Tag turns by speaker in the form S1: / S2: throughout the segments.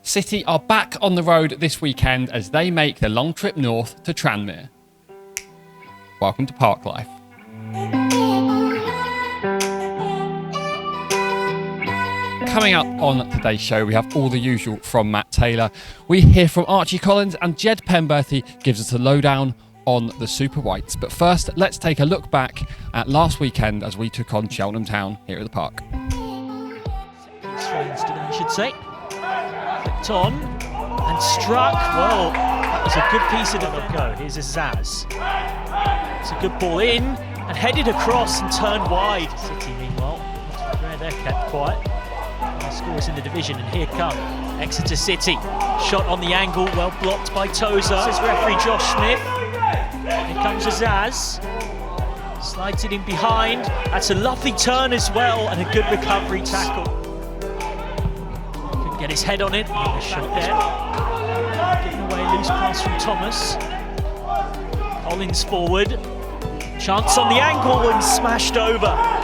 S1: City are back on the road this weekend as they make the long trip north to Tranmere. Welcome to Park Life. Coming up on today's show, we have all the usual from Matt Taylor. We hear from Archie Collins, and Jed Penberthy gives us a lowdown on the Super Whites. But first, let's take a look back at last weekend as we took on Cheltenham Town here at the Park.
S2: Strange today, I should say. Flicked on and struck. Well, that was a good piece of go. Here's a Zaz. It's a good ball in and headed across and turned wide. City, meanwhile, they're kept quiet. Scores in the division, and here come Exeter City. Shot on the angle, well blocked by Tozer, says referee Josh Smith. Here comes Azaz. Slides it in behind. That's a lovely turn as well, and a good recovery tackle. Couldn't get his head on it. A shot there. Giving away a loose pass from Thomas. Collins forward. Chance on the angle and smashed over.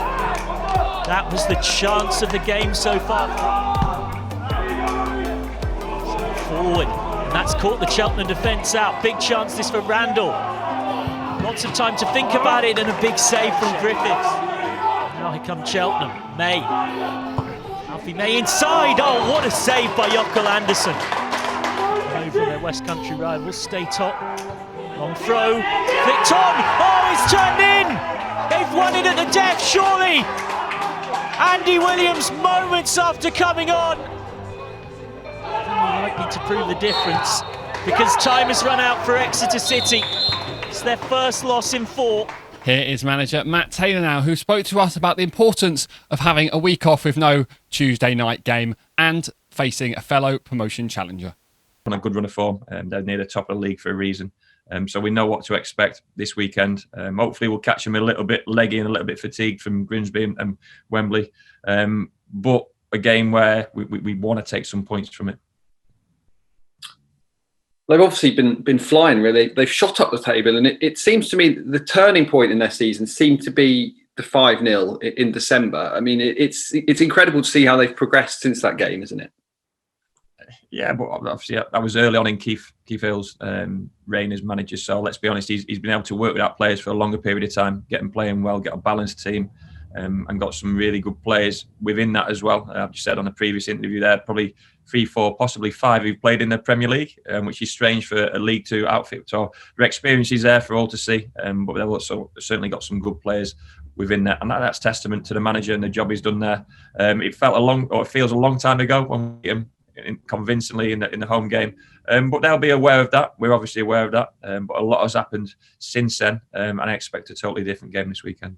S2: That was the chance of the game so far. Forward, and that's caught the Cheltenham defence out. Big chance this for Randall. Lots of time to think about it, and a big save from Griffiths. Now here comes Cheltenham. May. Alfie May inside. Oh, what a save by Jokkel Anderson. Over their West Country rivals, stay top. Long throw, flicked on. Oh, it's turned in. They've won it at the death, surely. Andy Williams, moments after coming on. Likely to prove the difference because time has run out for Exeter City. It's their first loss in 4.
S1: Here is manager Matt Taylor now, who spoke to us about the importance of having a week off with no Tuesday night game and facing a fellow promotion challenger.
S3: On a good run of form, they're near the top of the league for a reason. So we know what to expect this weekend. Hopefully we'll catch them a little bit leggy and a little bit fatigued from Grimsby and Wembley. But a game where we want to take some points from it.
S4: They've obviously been flying, really. They've shot up the table, and it seems to me the turning point in their season seemed to be the 5-0 in December. I mean, it's incredible to see how they've progressed since that game, isn't it?
S3: Yeah, but obviously that was early on in Keith Hill's reign as manager. So let's be honest, he's been able to work with our players for a longer period of time, get them playing well, get a balanced team, and got some really good players within that as well. I've just said on a previous interview there, probably 3, 4, possibly 5 who've played in the Premier League, which is strange for a League 2 outfit. So their experience is there for all to see, but they've also certainly got some good players within that, and that's testament to the manager and the job he's done there. It feels a long time ago when we beat him convincingly in the home game, but they'll be aware of that. We're obviously aware of that, but a lot has happened since then, and I expect a totally different game this weekend.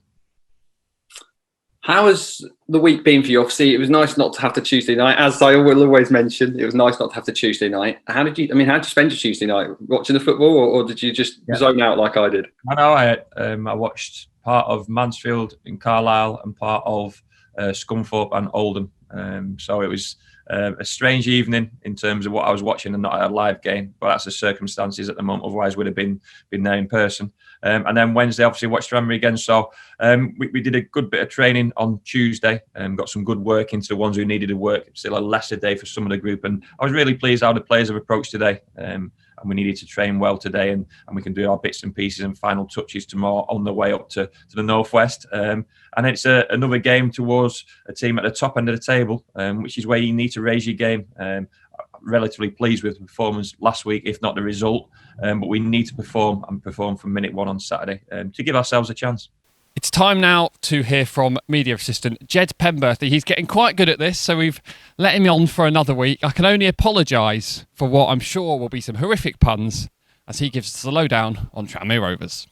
S4: How has the week been for you? Obviously, it was nice not to have the Tuesday night, as I will always mention. It was nice not to have the Tuesday night. How did you spend your Tuesday night? Watching the football, or did you just zone out like I did?
S3: I know. I watched part of Mansfield in Carlisle and part of Scunthorpe and Oldham. So it was a strange evening in terms of what I was watching and not a live game, but that's the circumstances at the moment. Otherwise, we'd have been there in person. And then Wednesday, obviously, watched Tranmere again. So we did a good bit of training on Tuesday and got some good work into the ones who needed to work. Still a lesser day for some of the group. And I was really pleased how the players have approached today. And we needed to train well today, and we can do our bits and pieces and final touches tomorrow on the way up to the Northwest. And it's another game towards a team at the top end of the table, which is where you need to raise your game. Relatively pleased with the performance last week, if not the result. But we need to perform from minute 1 on Saturday to give ourselves a chance.
S1: It's time now to hear from media assistant Jed Penberthy. He's getting quite good at this, so we've let him on for another week. I can only apologise for what I'm sure will be some horrific puns as he gives us the lowdown on Tranmere Rovers.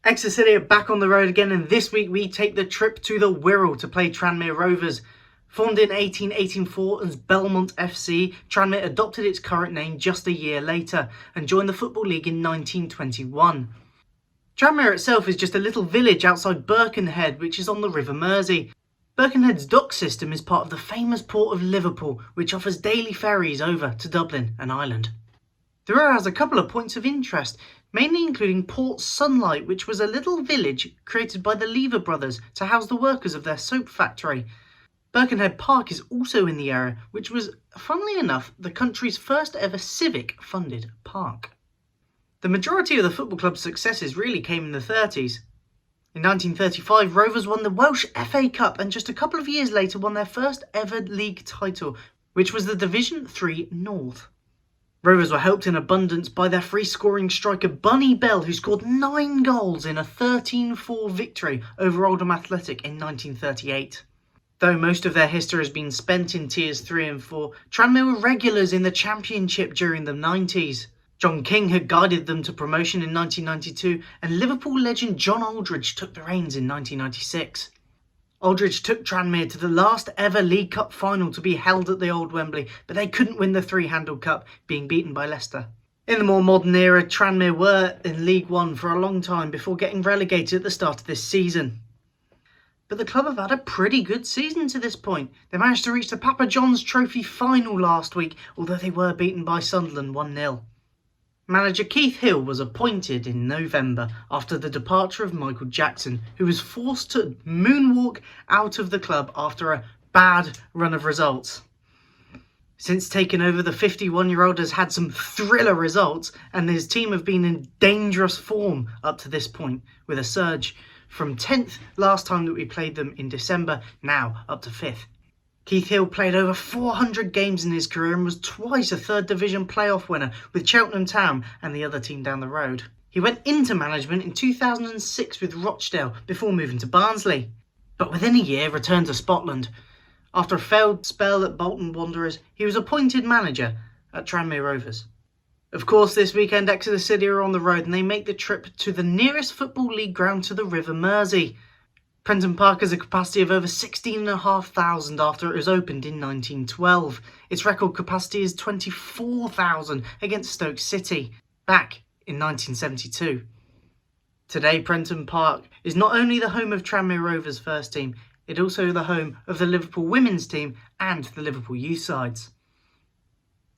S5: Exeter City are back on the road again, and this week we take the trip to the Wirral to play Tranmere Rovers. Formed in 1884 as Belmont FC, Tranmere adopted its current name just a year later and joined the Football League in 1921. Tranmere itself is just a little village outside Birkenhead, which is on the River Mersey. Birkenhead's dock system is part of the famous Port of Liverpool, which offers daily ferries over to Dublin and Ireland. The Wirral has a couple of points of interest, mainly including Port Sunlight, which was a little village created by the Lever brothers to house the workers of their soap factory. Birkenhead Park is also in the area, which was, funnily enough, the country's first ever civic-funded park. The majority of the football club's successes really came in the 30s. In 1935, Rovers won the Welsh FA Cup and just a couple of years later won their first ever league title, which was the Division 3 North. Rovers were helped in abundance by their free-scoring striker Bunny Bell, who scored 9 goals in a 13-4 victory over Oldham Athletic in 1938. Though most of their history has been spent in Tiers 3 and 4, Tranmere were regulars in the Championship during the 90s. John King had guided them to promotion in 1992, and Liverpool legend John Aldridge took the reins in 1996. Aldridge took Tranmere to the last ever League Cup final to be held at the Old Wembley, but they couldn't win the three-handled cup, being beaten by Leicester. In the more modern era, Tranmere were in League One for a long time before getting relegated at the start of this season. But the club have had a pretty good season to this point. They managed to reach the Papa John's Trophy final last week, although they were beaten by Sunderland 1-0. Manager Keith Hill was appointed in November after the departure of Michael Jackson, who was forced to moonwalk out of the club after a bad run of results. Since taking over, the 51-year-old has had some thriller results, and his team have been in dangerous form up to this point, with a surge from 10th last time that we played them in December, now up to 5th. Keith Hill played over 400 games in his career and was twice a third division playoff winner with Cheltenham Town and the other team down the road. He went into management in 2006 with Rochdale before moving to Barnsley, but within a year returned to Scotland. After a failed spell at Bolton Wanderers, he was appointed manager at Tranmere Rovers. Of course, this weekend Exeter City are on the road and they make the trip to the nearest Football League ground to the River Mersey. Prenton Park has a capacity of over 16,500 after it was opened in 1912. Its record capacity is 24,000 against Stoke City, back in 1972. Today, Prenton Park is not only the home of Tranmere Rovers' first team, it's also the home of the Liverpool women's team and the Liverpool youth sides.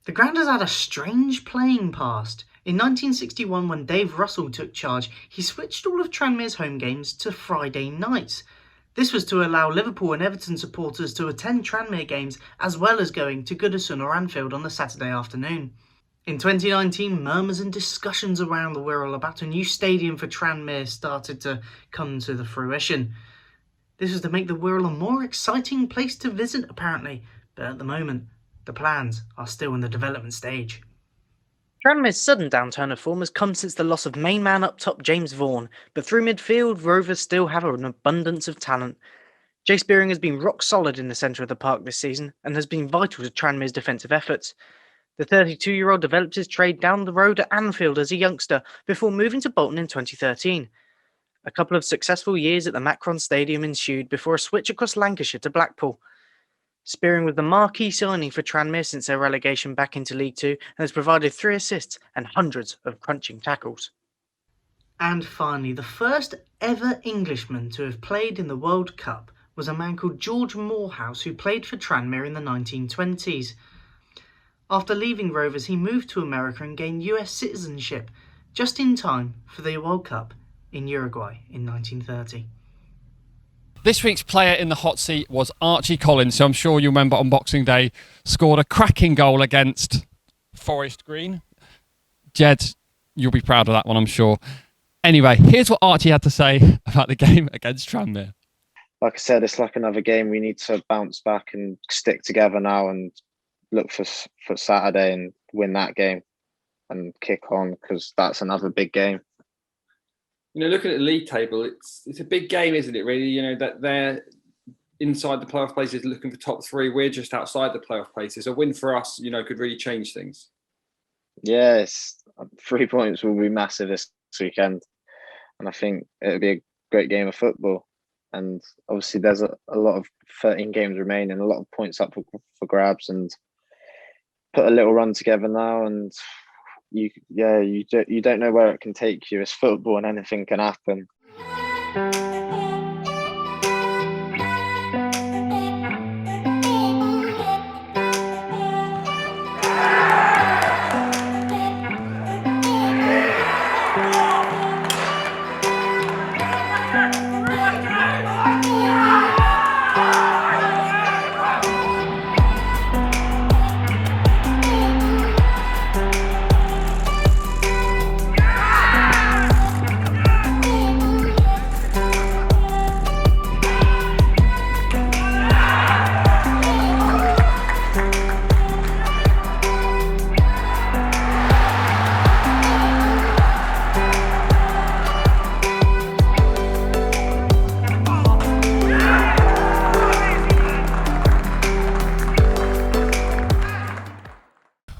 S5: The ground has had a strange playing past. In 1961, when Dave Russell took charge, he switched all of Tranmere's home games to Friday nights. This was to allow Liverpool and Everton supporters to attend Tranmere games as well as going to Goodison or Anfield on the Saturday afternoon. In 2019, murmurs and discussions around the Wirral about a new stadium for Tranmere started to come to the fruition. This was to make the Wirral a more exciting place to visit, apparently, but at the moment, the plans are still in the development stage.
S6: Tranmere's sudden downturn of form has come since the loss of main man up top James Vaughan, but through midfield, Rovers still have an abundance of talent. Jay Spearing has been rock solid in the centre of the park this season and has been vital to Tranmere's defensive efforts. The 32-year-old developed his trade down the road at Anfield as a youngster before moving to Bolton in 2013. A couple of successful years at the Macron Stadium ensued before a switch across Lancashire to Blackpool. Spearing was the marquee signing for Tranmere since their relegation back into League Two and has provided 3 assists and hundreds of crunching tackles.
S5: And finally, the first ever Englishman to have played in the World Cup was a man called George Morehouse, who played for Tranmere in the 1920s. After leaving Rovers, he moved to America and gained US citizenship just in time for the World Cup in Uruguay in 1930.
S1: This week's player in the hot seat was Archie Collins, who I'm sure you remember on Boxing Day scored a cracking goal against Forest Green. Jed, you'll be proud of that one, I'm sure. Anyway, here's what Archie had to say about the game against Tranmere.
S7: Like I said, it's like another game. We need to bounce back and stick together now and look for Saturday and win that game and kick on, because that's another big game.
S4: You know, looking at the league table, it's a big game, isn't it, really? You know, that they're inside the playoff places looking for top 3. We're just outside the playoff places. A win for us, you know, could really change things.
S7: Yes, 3 points will be massive this weekend. And I think it'll be a great game of football. And obviously there's a lot of 13 games remaining, a lot of points up for grabs, and put a little run together now, and you don't know where it can take you. It's football and anything can happen.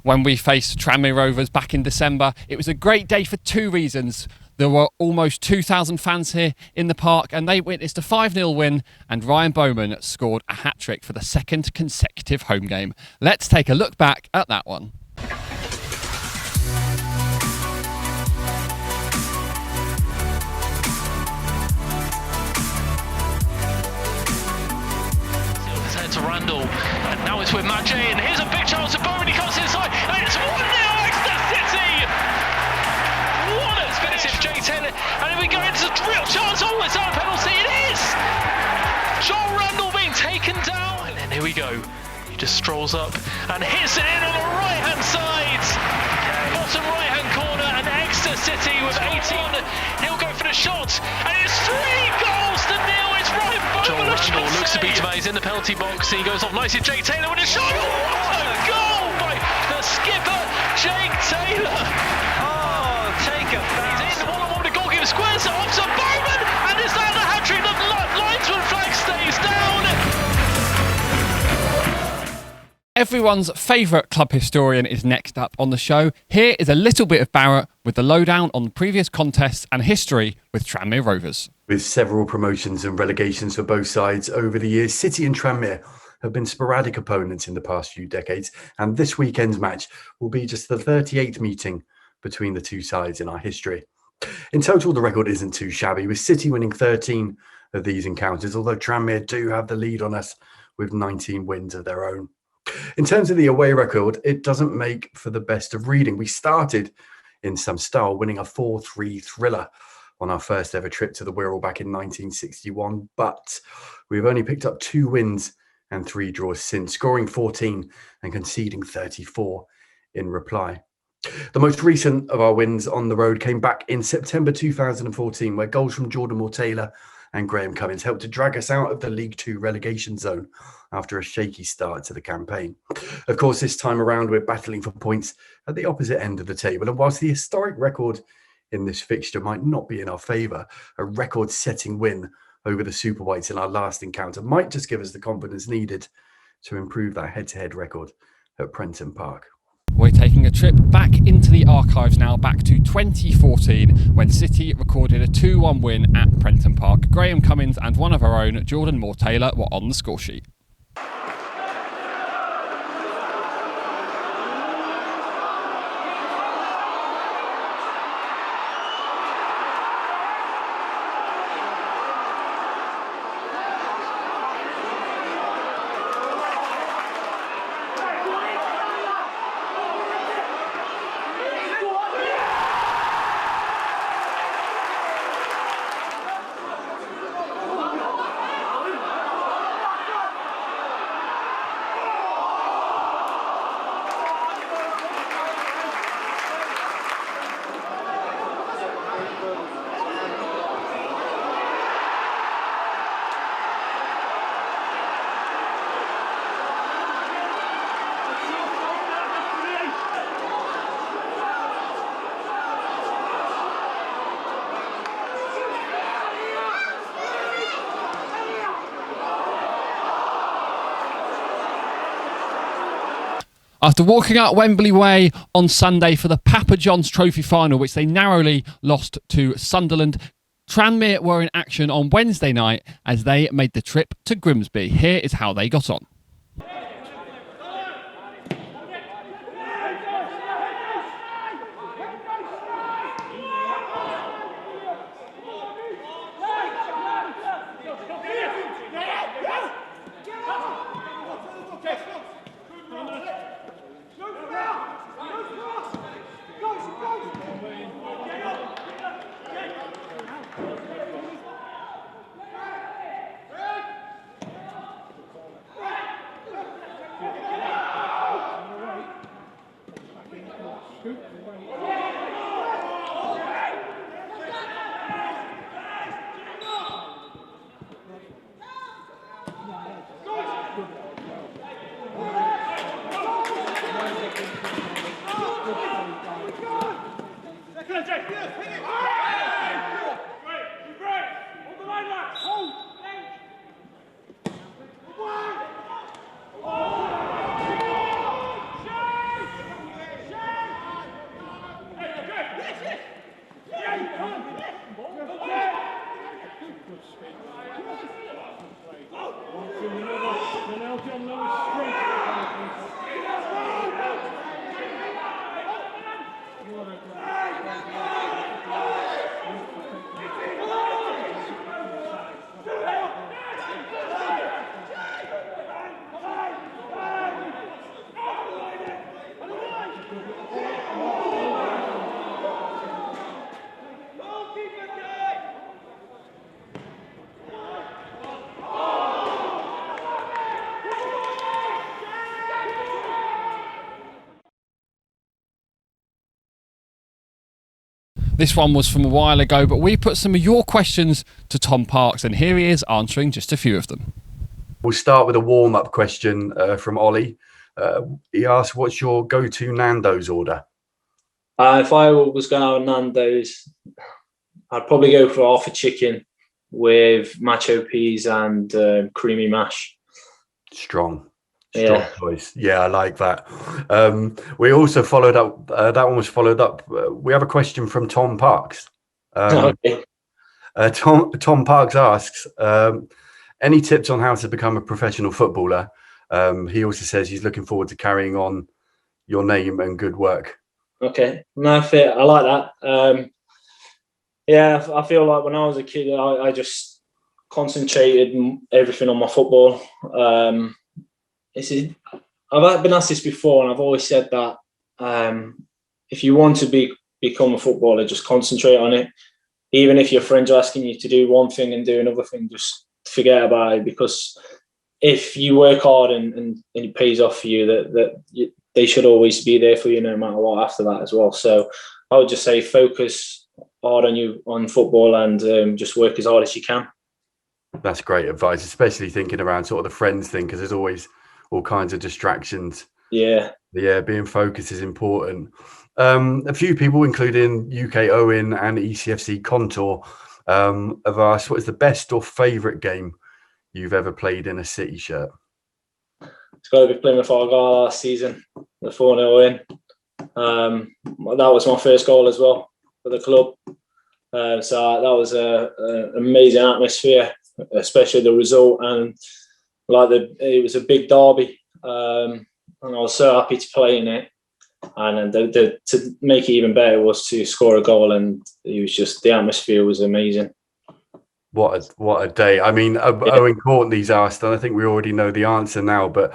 S1: when we faced Tranmere Rovers back in December. It was a great day for two reasons. There were almost 2,000 fans here in the park and they witnessed a 5-0 win, and Ryan Bowman scored a hat-trick for the second consecutive home game. Let's take a look back at that one.
S8: To Randall, and now it's with Matt J, and here's a big chance to Bowman. He comes inside, and it's 1-0 Exeter City. What a finish, Jed Taylor, and then we go into the real chance. Oh, it's our penalty. It is. Joel Randall being taken down, and then here we go. He just strolls up and hits it in on the right-hand side, bottom right-hand corner, and Exeter City with 18. He'll go for the shot, and it's 3 goals to nil. It's Ryan Bowman. Joel Randall looks to be He's in the penalty box. He goes off nicely. Jed Taylor with a shot. Oh, what a goal by the skipper, Jed Taylor. Oh, take a bounce. He's in one-on-one with the goalkeeper, squares it off to Bowman, and is that the hat-trick? The linesman flag stays down.
S1: Everyone's favourite club historian is next up on the show. Here is a little bit of Barrett with the lowdown on previous contests and history with Tranmere Rovers.
S9: With several promotions and relegations for both sides over the years, City and Tranmere have been sporadic opponents in the past few decades, and this weekend's match will be just the 38th meeting between the two sides in our history. In total, the record isn't too shabby, with City winning 13 of these encounters, although Tranmere do have the lead on us with 19 wins of their own. In terms of the away record, it doesn't make for the best of reading. We started in some style, winning a 4-3 thriller on our first ever trip to the Wirral back in 1961, but we've only picked up 2 wins and 3 draws since, scoring 14 and conceding 34 in reply. The most recent of our wins on the road came back in September 2014, where goals from Jordan Moore-Taylor and Graham Cummins helped to drag us out of the League 2 relegation zone after a shaky start to the campaign. Of course, this time around, we're battling for points at the opposite end of the table, and whilst the historic record in this fixture might not be in our favour, a record-setting win over the Super Whites in our last encounter might just give us the confidence needed to improve that head-to-head record at Prenton Park.
S1: We're taking a trip back into the archives now, back to 2014, when City recorded a 2-1 win at Prenton Park. Graham Cummins and one of our own, Jordan Moore-Taylor, were on the score sheet. After walking out Wembley Way on Sunday for the Papa John's Trophy final, which they narrowly lost to Sunderland, Tranmere were in action on Wednesday night as they made the trip to Grimsby. Here is how they got on. This one was from a while ago, but we put some of your questions to Tom Parks, and here he is answering just a few of them.
S9: We'll start with a warm-up question from Ollie. He asked, what's your go-to Nando's order?
S10: If I was going to have a Nando's, I'd probably go for half a chicken with macho peas and creamy mash.
S9: Strong
S10: Yeah.
S9: choice. Yeah, I like that. We also followed up. That one was followed up. We have a question from Tom Parks.
S10: Okay.
S9: Tom Parks asks, any tips on how to become a professional footballer? He also says he's looking forward to carrying on your name and good work.
S10: Okay, no, fair. I like that. Yeah, I feel like when I was a kid, I just concentrated everything on my football. I've been asked this before, and I've always said that if you want to become a footballer, just concentrate on it. Even if your friends are asking you to do one thing and do another thing, just forget about it, because if you work hard and it pays off for you, they should always be there for you no matter what after that as well. So I would just say focus hard on football and just work as hard as you can.
S9: That's great advice, especially thinking around sort of the friends thing, because there's always all kinds of distractions.
S10: Yeah,
S9: being focused is important. A few people, including UK Owen and ECFC Contour, have asked, what is the best or favourite game you've ever played in a City shirt?
S10: It's got to be Plymouth Argyle last season, the 4-0 win. That was my first goal as well for the club. So that was an amazing atmosphere, especially the result, and it was a big derby, and I was so happy to play in it. And to make it even better was to score a goal, and the atmosphere was amazing.
S9: What a day! I mean, Owen Courtney's asked, and I think we already know the answer now. But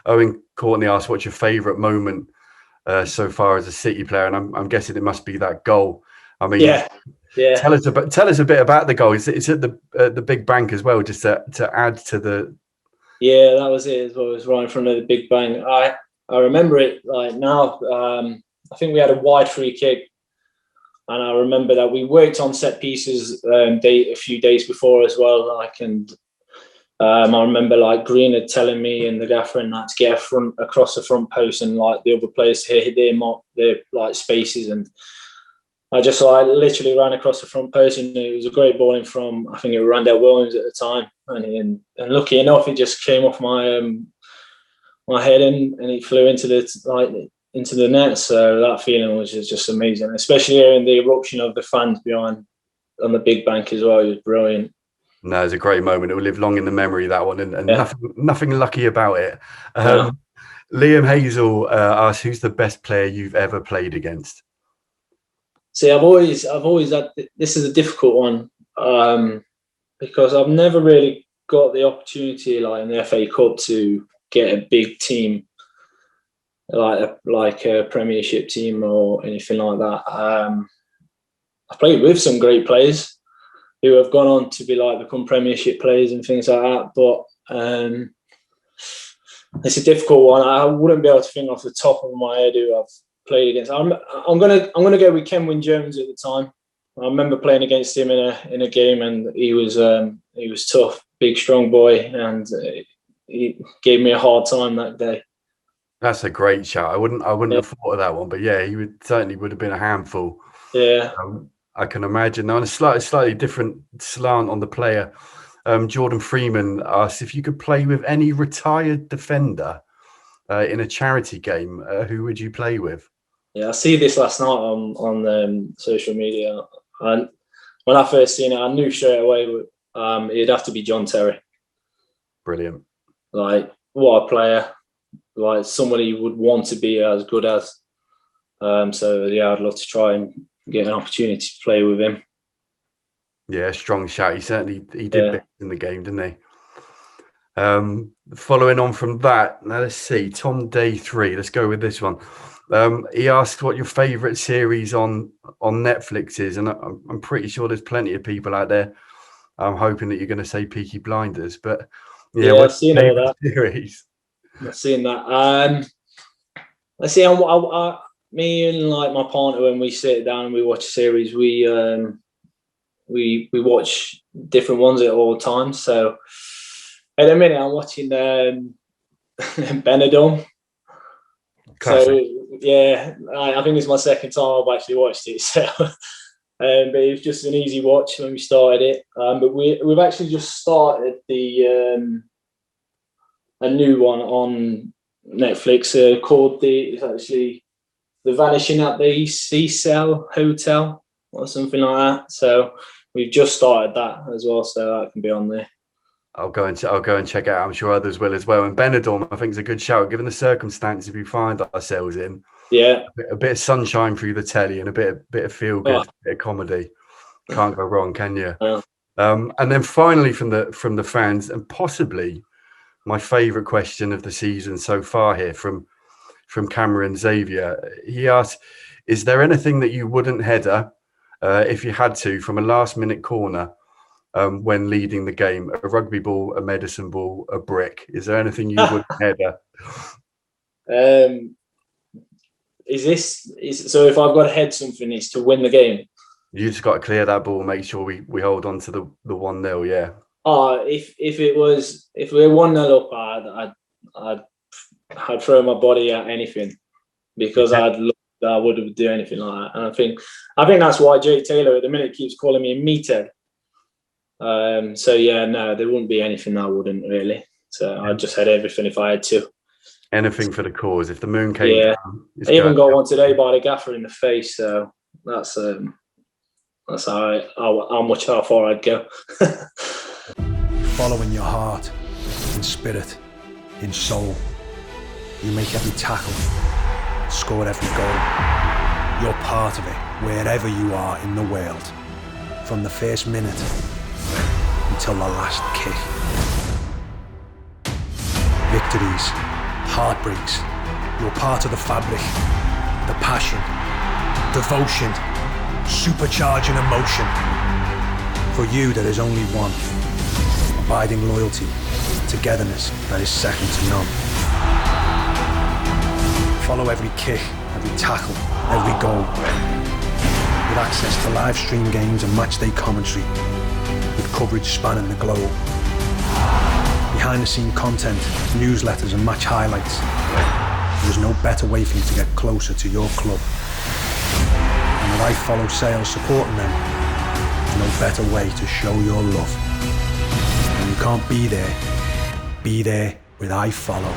S9: Owen Courtney asked, "What's your favourite moment so far as a City player?" And I'm guessing it must be that goal. I mean,
S10: yeah.
S9: Tell us a bit about the goal. It's at the Big Bank as well, just to add to the.
S10: Yeah, that was it as well. It was right in front of the Big Bang. I remember it like now. I think we had a wide free kick, and I remember that we worked on set pieces a few days before as well. I remember like Green had telling me and the gaffer and that to get across the front post, and like the other players to hit their like spaces, and I just literally ran across the front post, and it was a great ball in from, I think it was Randall Williams at the time, and lucky enough it just came off my head and it flew into the net. So that feeling was just amazing, especially hearing the eruption of the fans behind on the Big Bank as well. It was brilliant.
S9: No, it's a great moment. It will live long in the memory, that one, and nothing lucky about it. Liam Hazel asks, who's the best player you've ever played against?
S10: See, I've always had, this is a difficult one because I've never really got the opportunity like in the FA Cup to get a big team like a Premiership team or anything like that. I've played with some great players who have gone on to become Premiership players and things like that, but it's a difficult one. I wouldn't be able to think off the top of my head who I've played against. I'm gonna go with Ken Wynne-Jones at the time. I remember playing against him in a game, and he was tough, big, strong boy, and he gave me a hard time that day.
S9: That's a great shout. I wouldn't have thought of that one, but yeah, he would have been a handful.
S10: Yeah,
S9: I can imagine. On a slightly different slant on the player, Jordan Freeman asked if you could play with any retired defender in a charity game. Who would you play with?
S10: Yeah, I see this last night on social media, and when I first seen it, I knew straight away it'd have to be John Terry.
S9: Brilliant.
S10: Like, what a player! Like, somebody you would want to be as good as. So yeah, I'd love to try and get an opportunity to play with him.
S9: Yeah, strong shout. He did bits in the game, didn't he? Following on from that, now let's see, Tom Day 3. Let's go with this one. He asked what your favourite series on Netflix is, and I'm pretty sure there's plenty of people out there. I'm hoping that you're going to say Peaky Blinders, but yeah,
S10: I've seen all that
S9: series.
S10: I've seen that. Let's see. me and like my partner, when we sit down and we watch a series, we watch different ones at all times. So at the minute, I'm watching Benidorm.
S9: Classic.
S10: So yeah, I think it's my second time I've actually watched it. So, but it was just an easy watch when we started it. But we've actually just started a new one on Netflix called it's actually The Vanishing at the Cecil Hotel or something like that. So we've just started that as well, so that can be on there.
S9: I'll go and check it out. I'm sure others will as well. And Benidorm, I think, is a good shout, given the circumstances we find ourselves in.
S10: Yeah,
S9: a bit of sunshine through the telly and a bit of feel good, bit of comedy. Can't go wrong, can you?
S10: Yeah.
S9: And then finally, from the fans, and possibly my favourite question of the season so far here from Cameron Xavier. He asked, "Is there anything that you wouldn't header if you had to from a last-minute corner?" When leading the game, a rugby ball, a medicine ball, a brick. Is there anything you would header?
S10: So if I've got to head something, it's to win the game?
S9: You just got to clear that ball, make sure we hold on to the 1-0, yeah.
S10: If we're 1-0 up, I'd throw my body at anything, because I would do anything like that. And I think that's why Jed Taylor at the minute keeps calling me a meathead. So yeah, no, there wouldn't be anything I wouldn't really. So I'd just head everything if I had to.
S9: Anything for the cause. If the moon came down,
S10: I even got one today by the gaffer in the face. So that's how far I'd go.
S11: Follow in your heart, in spirit, in soul. You make every tackle, score every goal. You're part of it wherever you are in the world, from the first minute until the last kick. Victories, heartbreaks, you're part of the fabric, the passion, devotion, supercharging emotion. For you, there is only one, abiding loyalty, togetherness that is second to none. Follow every kick, every tackle, every goal. With access to live stream games and matchday commentary, with coverage spanning the globe. Behind the scene content, newsletters and match highlights. There is no better way for you to get closer to your club. And with iFollow sales supporting them, there's no better way to show your love. When you can't be there with iFollow.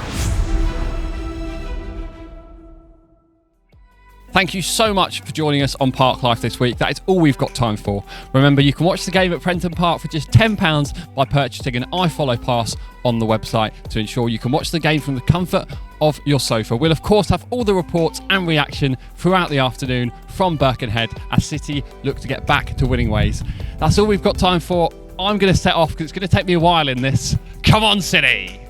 S1: Thank you so much for joining us on Park Life this week. That is all we've got time for. Remember, you can watch the game at Prenton Park for just £10 by purchasing an iFollow pass on the website to ensure you can watch the game from the comfort of your sofa. We'll of course have all the reports and reaction throughout the afternoon from Birkenhead as City look to get back to winning ways. That's all we've got time for. I'm going to set off because it's going to take me a while in this. Come on, City!